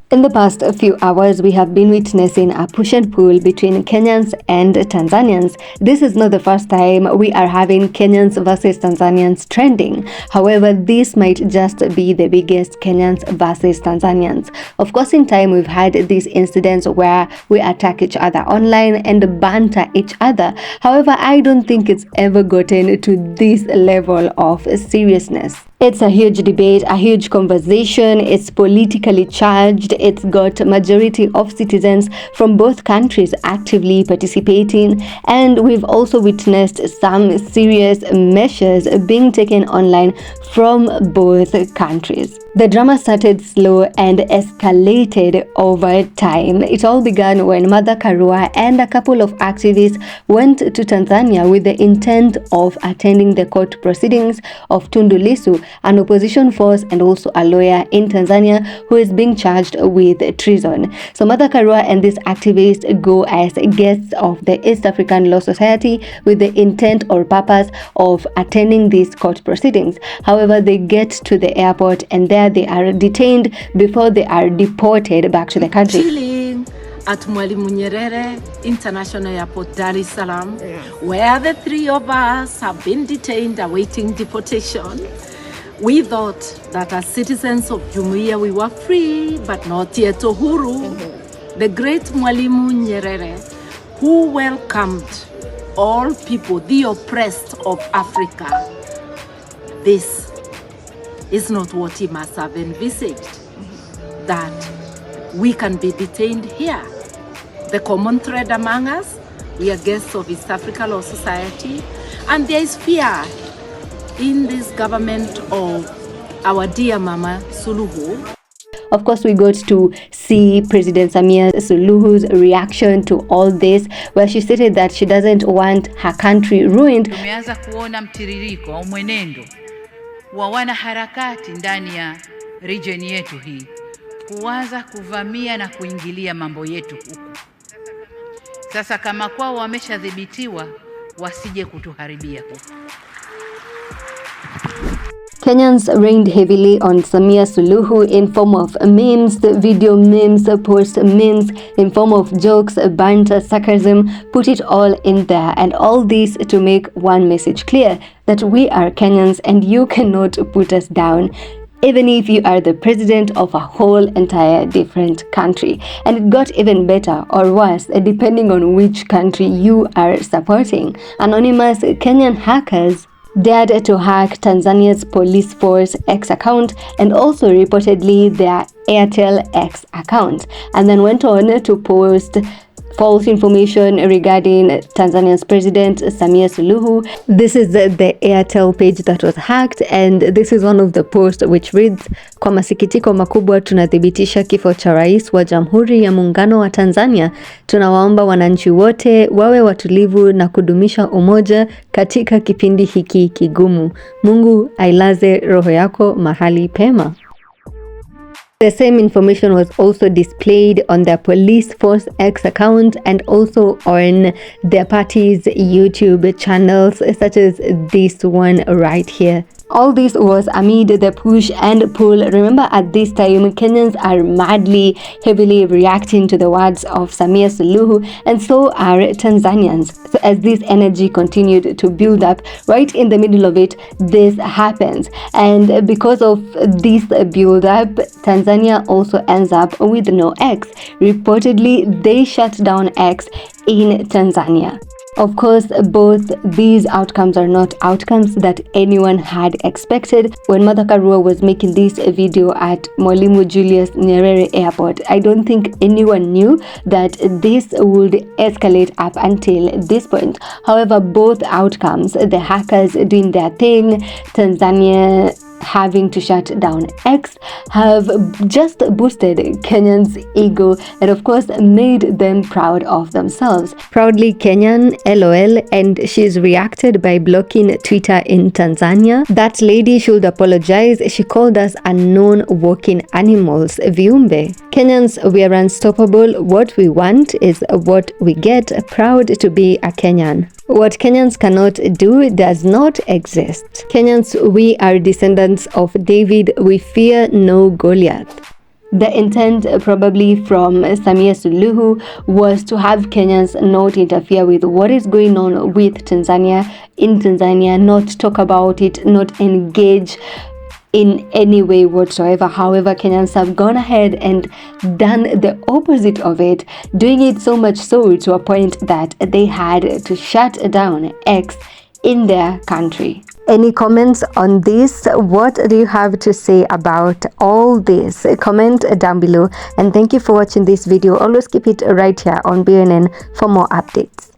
In the past few hours, we have been witnessing a push and pull between Kenyans and Tanzanians. This is not the first time we are having Kenyans versus Tanzanians trending. However, this might just be the biggest Kenyans versus Tanzanians. Of course, in time, we've had these incidents where we attack each other online and banter each other. However, I don't think it's ever gotten to this level of seriousness. It's a huge debate, a huge conversation. It's politically charged. It's got majority of citizens from both countries actively participating, and we've also witnessed some serious measures being taken online from both countries. The drama started slow and escalated over time. It all began when Martha Karua and a couple of activists went to Tanzania with the intent of attending the court proceedings of Tundu Lissu, an opposition force and also a lawyer in Tanzania who is being charged with treason. So Martha Karua and this activist go as guests of the East African Law Society with the intent or purpose of attending these court proceedings. However, they get to the airport and there they are detained before they are deported back to the country. Chilling at Mwalimu Nyerere International Airport, Dar es Salaam, where the three of us have been detained awaiting deportation. We thought that as citizens of Jumuiya we were free, but not yet uhuru. The great Mwalimu Nyerere, who welcomed all people, the oppressed of Africa, this is not what he must have envisaged, that we can be detained here. The common thread among us, we are guests of East Africa Law Society, and there is fear in this government of our dear Mama Suluhu. Of course, we got to see President Samia Suluhu's reaction to all this, where she stated that she doesn't want her country ruined. Tumeanza kuona mtiririko au mwenendo wa wanaharakati ndani ya region yetu hii kuanza kuvamia na kuingilia mambo yetu huku. Sasa kama kwao wameshadhibitiwa, wasije kutuharibia huku. Kenyans rained heavily on Samia Suluhu in form of memes, video memes, post memes, in form of jokes, banter, sarcasm, put it all in there. And all this to make one message clear, that we are Kenyans and you cannot put us down, even if you are the president of a whole entire different country. And it got even better or worse depending on which country you are supporting. Anonymous Kenyan hackers dared to hack Tanzania's police force X account and also reportedly their Airtel X account, and then went on to post false information regarding Tanzania's president Samia Suluhu. This is the Airtel page that was hacked, and this is one of the posts which reads: kwa masikitiko makubwa tunathibitisha kifo cha rais wa Jamhuri ya Muungano wa Tanzania. Tunawaomba wananchi wote wawe watulivu na kudumisha umoja katika kipindi hiki kigumu. Mungu ailaze roho yako mahali pema. The same information was also displayed on their police force X account and also on their party's YouTube channels, such as this one right here. All this was amid the push and pull. Remember, at this time, Kenyans are madly, heavily reacting to the words of Samia Suluhu, and so are Tanzanians. So as this energy continued to build up, right in the middle of it, this happens. And because of this build up, Tanzania also ends up with no X. Reportedly, they shut down X in Tanzania. Of course, both these outcomes are not outcomes that anyone had expected. When Martha Karua was making this video at Mwalimu Julius Nyerere Airport, I don't think anyone knew that this would escalate up until this point. However, both outcomes, the hackers doing their thing, Tanzania having to shut down X, have just boosted Kenyans' ego and of course made them proud of themselves. Proudly Kenyan, LOL, and she's reacted by blocking Twitter in Tanzania. That lady should apologize. She called us unknown walking animals, viumbe. Kenyans, we are unstoppable. What we want is what we get. Proud to be a Kenyan. What Kenyans cannot do does not exist. Kenyans, we are descendants of David. We fear no Goliath. The intent probably from Samia Suluhu was to have Kenyans not interfere with what is going on with Tanzania in Tanzania, not talk about it, not engage in any way whatsoever. However, Kenyans have gone ahead and done the opposite of it, doing it so much so to a point that they had to shut down X in their country. Any comments on this? What do you have to say about all this? Comment down below, and thank you for watching this video. Always keep it right here on BNN for more updates.